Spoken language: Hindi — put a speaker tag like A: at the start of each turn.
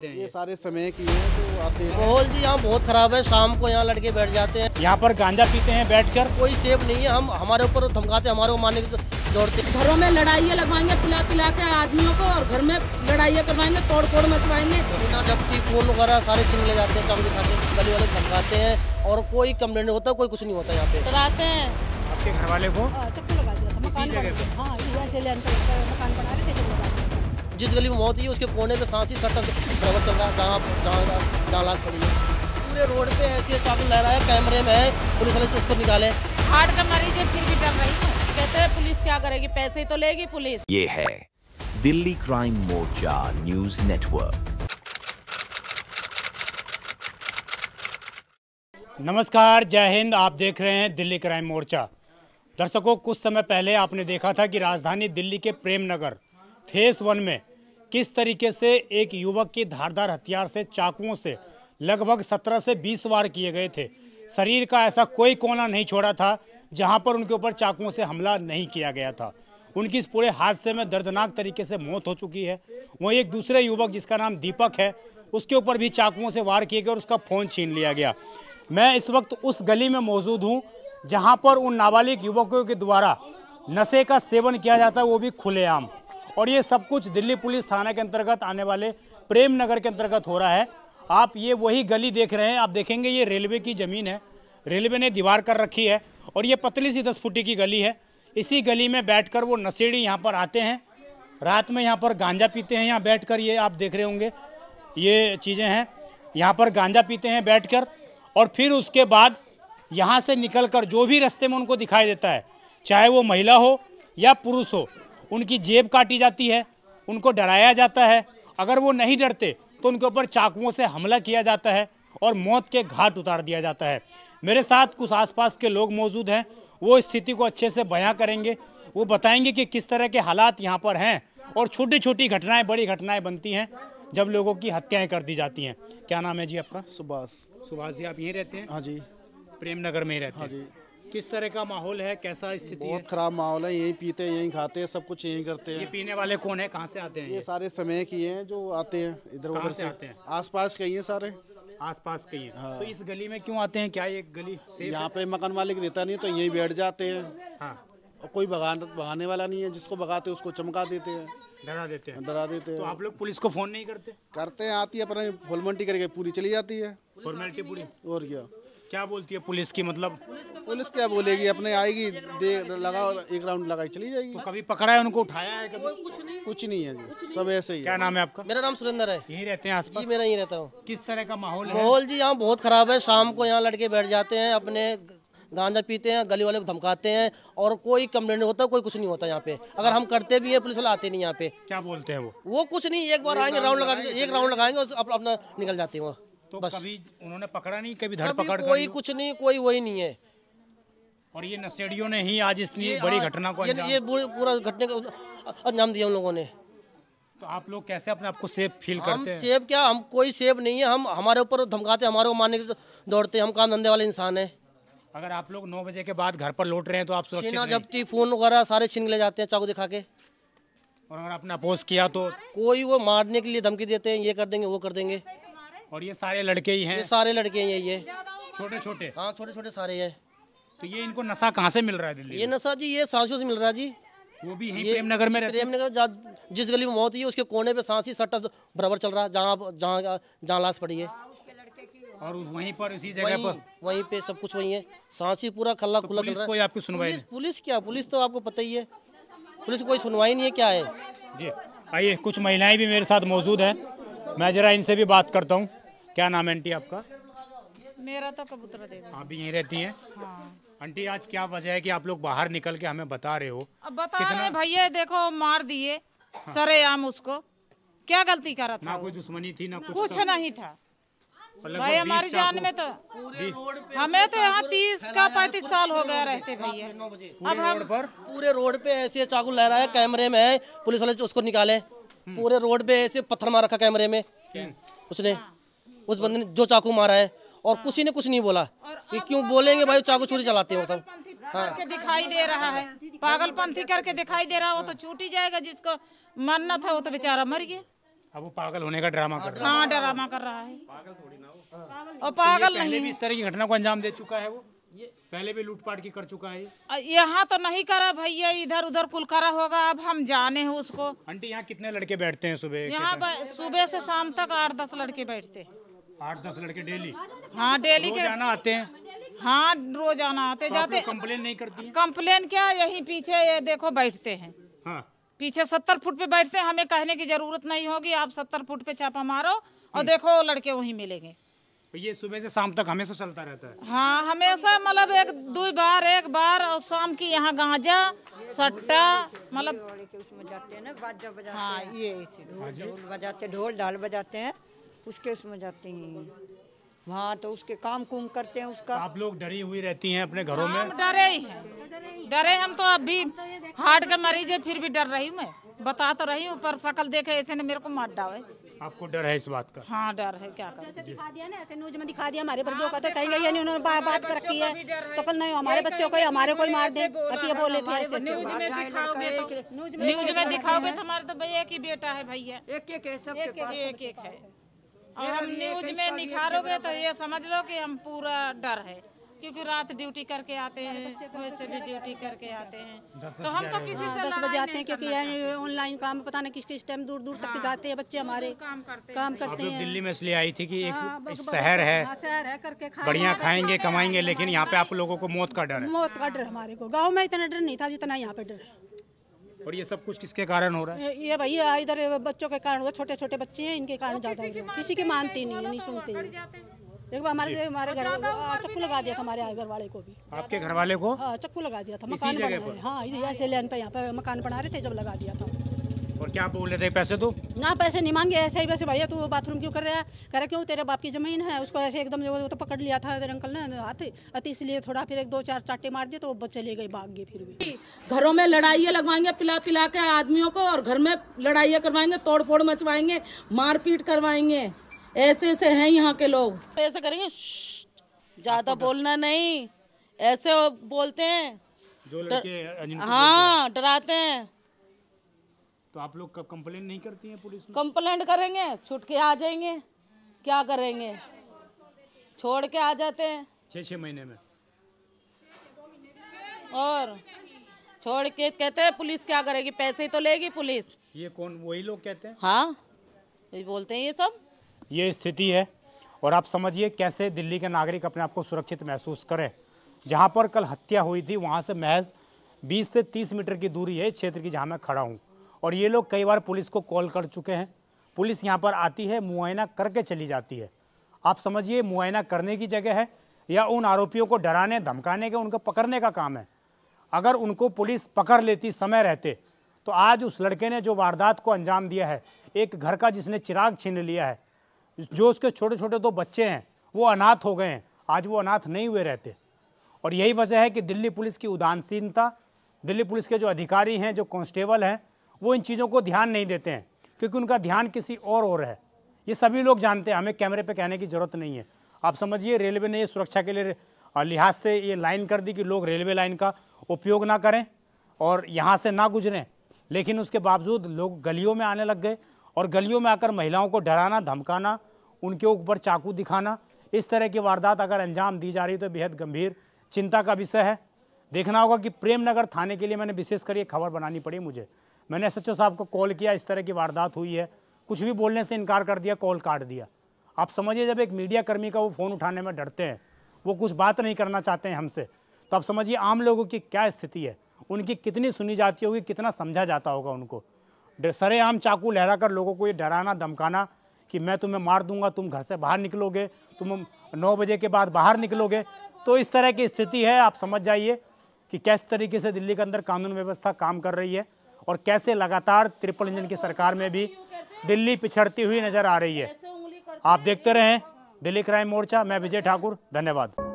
A: ये सारे समय की है तो आते हैं।
B: माहौल जी यहाँ बहुत खराब है। शाम को यहाँ लड़के बैठ जाते हैं,
C: यहाँ पर गांजा पीते हैं बैठकर।
B: कोई सेफ नहीं है। हम हमारे ऊपर धमकाते, हमारे को मारने की दौड़ते।
D: घरों में लड़ाइयाँ लगवाएंगे पिला पिला के आदमियों को, और घर में लड़ाइयाँ करवाएंगे, तोड़ फोड़ मचवाएंगे।
B: जबकि फोन वगैरह सारे छीन ले जाते हैं, काम दिखाते हैं, गली वाले धमकाते हैं और कोई कंप्लेंट नहीं होता, कोई कुछ नहीं होता यहाँ पे।
D: डराते हैं।
C: आपके घर वाले को
D: चक्कर लगा दिया था मकान बना रहे थे।
B: जिस गली में मौत हुई उसके कोने पे सांसी सट्टा बराबर चल रहा है, जहाँ लाश पड़ी है। पूरे रोड पे ऐसे चाकू लहरा है, कैमरे में है, पुलिस वाले उसको निकाले।
D: हार्ट का मरीज है फिर भी डर रही है। कहते हैं पुलिस क्या करेगी, पैसे ही तो लेगी पुलिस।
E: ये है दिल्ली क्राइम मोर्चा न्यूज नेटवर्क।
C: नमस्कार, जय हिंद। आप देख रहे हैं दिल्ली क्राइम मोर्चा। दर्शकों, कुछ समय पहले आपने देखा था कि राजधानी दिल्ली के प्रेम नगर फेस 1 में किस तरीके से एक युवक की धारदार हथियार से चाकुओं से लगभग 17 से 20 वार किए गए थे। शरीर का ऐसा कोई कोना नहीं छोड़ा था जहां पर उनके ऊपर चाकुओं से हमला नहीं किया गया था। उनकी इस पूरे हादसे में दर्दनाक तरीके से मौत हो चुकी है। वहीं एक दूसरे युवक जिसका नाम दीपक है, उसके ऊपर भी चाकुओं से वार किए गए और उसका फ़ोन छीन लिया गया। मैं इस वक्त उस गली में मौजूद हूँ जहाँ पर उन नाबालिग युवकों के द्वारा नशे का सेवन किया जाता है, वो भी खुलेआम। और ये सब कुछ दिल्ली पुलिस थाना के अंतर्गत आने वाले प्रेम नगर के अंतर्गत हो रहा है। आप ये वही गली देख रहे हैं। आप देखेंगे ये रेलवे की ज़मीन है, रेलवे ने दीवार कर रखी है और ये पतली सी 10 फुटी की गली है। इसी गली में बैठकर वो नशेड़ी यहाँ पर आते हैं, रात में यहाँ पर गांजा पीते हैं। यहाँ बैठकर ये आप देख रहे होंगे ये चीज़ें हैं, यहाँ पर गांजा पीते हैं बैठकर। और फिर उसके बाद यहाँ से निकलकर जो भी रास्ते में उनको दिखाई देता है, चाहे वो महिला हो या पुरुष हो, उनकी जेब काटी जाती है, उनको डराया जाता है। अगर वो नहीं डरते तो उनके ऊपर चाकुओं से हमला किया जाता है और मौत के घाट उतार दिया जाता है। मेरे साथ कुछ आसपास के लोग मौजूद हैं, वो स्थिति को अच्छे से बयां करेंगे। वो बताएंगे कि किस तरह के हालात यहाँ पर हैं और छोटी छोटी घटनाएं बड़ी घटनाएं बनती हैं जब लोगों की हत्याएं कर दी जाती हैं। क्या नाम है जी आपका? सुभाष जी, आप यहीं रहते हैं?
A: हाँ जी,
C: प्रेम नगर में ही रहते हैं?
A: हाँ जी।
C: किस तरह का माहौल है, कैसा स्थिति है?
A: बहुत खराब माहौल है। यहीं पीते हैं, यहीं खाते हैं, सब कुछ यहीं करते
C: ये
A: हैं।
C: पीने वाले कौन है, कहाँ से आते हैं?
A: ये सारे समय की हैं जो आते हैं इधर उधर से
C: आते हैं?
A: आसपास के ही हैं सारे।
C: आसपास के ही हैं।
A: हाँ।
C: तो इस गली में क्यों आते हैं? क्या ये गली सेफ
A: यहाँ पे मकान मालिक रहता नहीं तो यहीं बैठ जाते हैं।
C: हाँ,
A: और कोई भगाने वाला नहीं है, जिसको भगाते उसको चमका देते हैं,
C: डरा देते हैं।
A: डरा देते
C: तो
A: हैं।
C: आप लोग पुलिस को फोन नहीं करते?
A: करते हैं, आती है अपना फॉर्मेलिटी करके पूरी चली जाती है।
C: फॉर्मेलिटी पूरी?
A: और
C: क्या बोलती है पुलिस की? मतलब
A: पुलिस क्या बोलेगी, अपने आएगी, दे लगा एक राउंड लगाई चली जाएगी।
C: तो कभी पकड़ा है, उनको उठाया है कभी?
A: कुछ नहीं है जी, सब ऐसे ही है।
C: क्या नाम है आपका?
B: मेरा नाम सुरेंद्र है।
C: यहीं रहते हैं आसपास?
B: जी, मेरा यहीं रहता हूँ।
C: किस तरह का माहौल है?
B: माहौल जी यहाँ बहुत खराब है। शाम को यहाँ लड़के बैठ जाते हैं, अपने गांजा पीते हैं, गली वाले को धमकाते हैं और कोई कंप्लेंट नहीं होता, कोई कुछ नहीं होता यहाँ पे। अगर हम करते भी हैं, पुलिस वाले आते नहीं यहाँ पे।
C: क्या बोलते हैं
B: वो कुछ नहीं, एक बार आएंगे, राउंड लगाएंगे और अपना निकल जाते हैं वो।
C: तो
B: बस।
C: कभी उन्होंने पकड़ा नहीं, कभी धरपकड़
B: कोई कुछ नहीं, कोई वही नहीं है।
C: और ये नशेड़ियों ने ही आज इतनी बड़ी घटना को अंजाम।
B: ये पूरा घटने को अंजाम दिया उन लोगों ने।
C: तो आप लोग कैसे अपने आप को सेफ फील
B: हम
C: करते हैं?
B: सेफ क्या, हम कोई सेफ नहीं है। हम हमारे ऊपर धमकाते, हमारे को मारने की दौड़ते हैं। हम काम धंधे वाले इंसान हैं।
C: अगर आप लोग 9 बजे के बाद घर पर लौट रहे हैं तो आप सुरक्षित
B: छीना
C: नहीं?
B: जब्ती, फोन वगैरह सारे छीन ले जाते हैं चाकू दिखा के।
C: और अगर आपने अपोज किया तो?
B: कोई वो मारने के लिए धमकी देते हैं, ये कर देंगे, वो कर देंगे।
C: और ये सारे लड़के ही हैं?
B: ये सारे लड़के हैं ये
C: छोटे छोटे?
B: हाँ, छोटे छोटे सारे हैं।
C: तो ये इनको नशा कहाँ से मिल रहा है दिल्ली
B: ये
C: में?
B: नशा जी ये सांसियों से मिल रहा है जी।
C: वो भी यहीं
B: ये
C: प्रेम नगर में रहते हैं?
B: प्रेम नगर जिस गली में मौत हुई है उसके कोने पे सांसी सट्टा बराबर चल रहा है, जहाँ लाश पड़ी है।
C: और वहीं पर इसी जगह पर
B: वहीं पे सब कुछ वहीं है। सांसी पूरा खल्ला खुला चल रहा है।
C: कोई आपकी सुनवाई नहीं?
B: पुलिस क्या, पुलिस तो आपको पता ही है, पुलिस कोई सुनवाई नहीं है। क्या है
C: जी, आइए, कुछ महिलाएं भी मेरे साथ मौजूद हैं, मैं जरा इनसे भी बात करता हूँ। क्या नाम है आंटी आपका?
D: मेरा तो कबूतर देवी।
C: आप भी यहीं रहती हैं?
D: हाँ।
C: आंटी, आज क्या वजह है कि आप लोग बाहर निकल के हमें बता रहे हो?
D: अब बता रहे भैया, देखो मार दिए सरेआम उसको। क्या गलती करा था?
C: ना कोई दुश्मनी थी ना
D: कुछ नहीं था
C: लगभग
D: भाई।
C: 20
D: हमारी जान में तो हमें तो यहाँ 30 का 35 साल हो गया रहते भैया। अब हम
B: पूरे रोड पे ऐसे चाकू लहरा है, कैमरे में है, पुलिस वाले उसको निकाले। पूरे रोड पे ऐसे पत्थर मार रखा कैमरे में उसने, उस बंदे ने जो चाकू मारा है। और किसी ने कुछ नहीं बोला कि क्यों बोलेंगे भाई, चाकू छुरी चलाते हैं वो सब।
D: करके दिखाई दे रहा है, पागलपंथी करके दिखाई दे रहा है। वो तो छूट ही जाएगा, जिसको मरना था वो तो बेचारा मर गया।
C: अब वो पागल होने का ड्रामा कर रहा है।
D: हाँ ड्रामा कर रहा है, और पागल
C: पहले
D: नहीं
C: भी इस तरह की घटना को अंजाम दे चुका है वो, पहले भी लूटपाट की कर चुका है।
D: यहाँ तो नहीं करा भैया, इधर उधर कुल करा होगा, अब हम जाने हैं उसको।
C: आंटी यहाँ कितने लड़के बैठते हैं सुबह?
D: यहाँ सुबह से शाम तक 8-10 लड़के बैठते हैं।
C: 8-10 लड़के डेली?
D: हाँ डेली के
C: रोजाना आते हैं?
D: हाँ रोजाना आते जाते।
C: कंप्लेन नहीं करती है?
D: कंप्लेन क्या, यहीं पीछे ये देखो बैठते हैं।
C: हाँ
D: पीछे 70 फुट पे बैठते हैं, हमें कहने की जरूरत नहीं होगी, आप 70 फुट पे छापा मारो और देखो लड़के वहीं मिलेंगे।
C: तो ये सुबह से शाम तक हमेशा चलता रहता है?
D: हाँ हमेशा, मतलब एक बार और शाम की यहाँ गांजा सट्टा, मतलब
F: उसमें जाते हैं ना, बाजा बजाते
D: हाँ
F: हैं,
D: ये इसी
F: ढोल बजाते, ढोल ढाल बजाते हैं, उसके उसमें जाते हैं वहाँ, तो उसके काम कुम करते हैं उसका।
C: आप लोग डरी हुई रहती हैं अपने घरों में?
D: हम डरे ही हैं, डरे हम तो अभी हार्ट का मरीज है, फिर भी डर रही हूँ मैं, बता तो रही हूँ, पर शकल देखे ऐसे ने मेरे को मार डाले।
C: आपको डर है इस बात का?
D: हाँ डर है, क्या करें।
G: दिखा दिया ना, ऐसे न्यूज में दिखा दिया, हमारे बच्चों का तो कहीं गई नहीं, उन्होंने बात कर रखी है, तो कल नहीं हमारे बच्चों को हमारे कोई मार दे, ये बोले थे ऐसे।
D: न्यूज में दिखाओगे तो हमारे तो भैया एक ही बेटा है भैया,
F: एक एक है, सब
D: एक है, और हम न्यूज में निखारोगे तो ये समझ लो कि हम पूरा डर है, क्योंकि रात ड्यूटी करके आते हैं, वैसे भी ड्यूटी करके आते हैं, तो हम तो किसी से
G: 10 बजे आते हैं, क्योंकि ऑनलाइन काम पता नहीं किस टाइम दूर दूर तक जाते हैं बच्चे हमारे, काम करते
C: आप लोग
G: हैं।
C: दिल्ली में इसलिए आई थी कि एक शहर है,
G: शहर है करके
C: बढ़िया खाएंगे कमाएंगे, लेकिन यहाँ पे आप लोगों को मौत का डर है।
G: मौत का डर हमारे को, गाँव में इतना डर नहीं था जितना यहाँ पे डर है।
C: और ये सब कुछ किसके कारण हो रहा है?
G: ये भैया इधर बच्चों के कारण, वो छोटे छोटे बच्चे हैं, इनके कारण ज्यादा हो रहा है, किसी की मानती नहीं है, नहीं सुनती है। एक बार हमारे घर चक्कू लगा दिया था, हमारे घर वाले को भी।
C: आपके घर वाले को?
G: हाँ चक्कू लगा दिया था, मकान बना रहे, हाँ ऐसे लैंड पे, यहाँ पे मकान बना रहे थे जब लगा दिया था।
C: और क्या बोल रहे थे, पैसे दो?
G: ना पैसे नहीं मांगे, ऐसे ही वैसे भैया तू बाथरूम क्यों कर रहा है, कह रहा क्यों तेरे बाप की जमीन है, उसको ऐसे एकदम वो तो पकड़ लिया था तेरे अंकल ने हाथ, अति इसलिए थोड़ा फिर 1-2-4 चाटे मार दिए तो वो चले गई, भाग गई। फिर भी
H: घरों में लड़ाइयाँ लगवाएंगे पिला पिला के आदमियों को, और घर में लड़ाइयाँ करवाएंगे, तोड़ फोड़ मचवाएंगे, मारपीट करवाएंगे, ऐसे ऐसे हैं यहाँ के लोग। ऐसे करेंगे, ज्यादा बोलना नहीं, ऐसे बोलते हैं
C: जो लड़के।
H: हाँ डराते हैं।
C: तो आप लोग कब कंप्लेन नहीं करती हैं पुलिस में?
H: कंप्लेंट करेंगे, छूट के आ जाएंगे, क्या करेंगे, छोड़ के आ जाते हैं
C: 6-6 महीने में,
H: और छोड़ के कहते हैं पुलिस क्या करेगी, पैसे ही तो लेगी पुलिस।
C: ये कौन, वही लोग कहते हैं?
H: हाँ वही बोलते हैं ये सब।
C: ये स्थिति है, और आप समझिए कैसे दिल्ली के नागरिक अपने आप को सुरक्षित महसूस करें। जहाँ पर कल हत्या हुई थी वहाँ से महज 20 से 30 मीटर की दूरी है इस क्षेत्र की जहाँ मैं खड़ा हूँ, और ये लोग कई बार पुलिस को कॉल कर चुके हैं। पुलिस यहाँ पर आती है, मुआयना करके चली जाती है। आप समझिए मुआयना करने की जगह है या उन आरोपियों को डराने धमकाने के, उनको पकड़ने का काम है। अगर उनको पुलिस पकड़ लेती समय रहते तो आज उस लड़के ने जो वारदात को अंजाम दिया है, एक घर का जिसने चिराग छीन लिया है, जो उसके छोटे छोटे 2 बच्चे हैं वो अनाथ हो गए हैं, आज वो अनाथ नहीं हुए रहते। और यही वजह है कि दिल्ली पुलिस की उदासीनता, दिल्ली पुलिस के जो अधिकारी हैं, जो कांस्टेबल हैं, वो इन चीज़ों को ध्यान नहीं देते हैं, क्योंकि उनका ध्यान किसी और है। ये सभी लोग जानते हैं, हमें कैमरे पे कहने की ज़रूरत नहीं है। आप समझिए रेलवे ने ये सुरक्षा के लिए लिहाज से ये लाइन कर दी कि लोग रेलवे लाइन का उपयोग ना करें और यहाँ से ना गुजरें, लेकिन उसके बावजूद लोग गलियों में आने लग गए, और गलियों में आकर महिलाओं को डराना धमकाना, उनके ऊपर चाकू दिखाना, इस तरह की वारदात अगर अंजाम दी जा रही तो बेहद गंभीर चिंता का विषय है। देखना होगा कि प्रेमनगर थाने के लिए मैंने विशेषकर ये खबर बनानी पड़ी मुझे। मैंने एसएचओ साहब को कॉल किया, इस तरह की वारदात हुई है, कुछ भी बोलने से इनकार कर दिया, कॉल काट दिया। आप समझिए जब एक मीडिया कर्मी का वो फ़ोन उठाने में डरते हैं, वो कुछ बात नहीं करना चाहते हैं हमसे, तो आप समझिए आम लोगों की क्या स्थिति है, उनकी कितनी सुनी जाती होगी, कितना समझा जाता होगा उनको। सरेआम चाकू लहरा कर लोगों को ये डराना धमकाना कि मैं तुम्हें मार दूंगा, तुम घर से बाहर निकलोगे, तुम 9 बजे के बाद बाहर निकलोगे, तो इस तरह की स्थिति है। आप समझ जाइए कि किस तरीके से दिल्ली के अंदर कानून व्यवस्था काम कर रही है, और कैसे लगातार ट्रिपल इंजन की सरकार में भी दिल्ली पिछड़ती हुई नजर आ रही है। आप देखते रहें दिल्ली क्राइम मोर्चा। मैं विजय ठाकुर, धन्यवाद।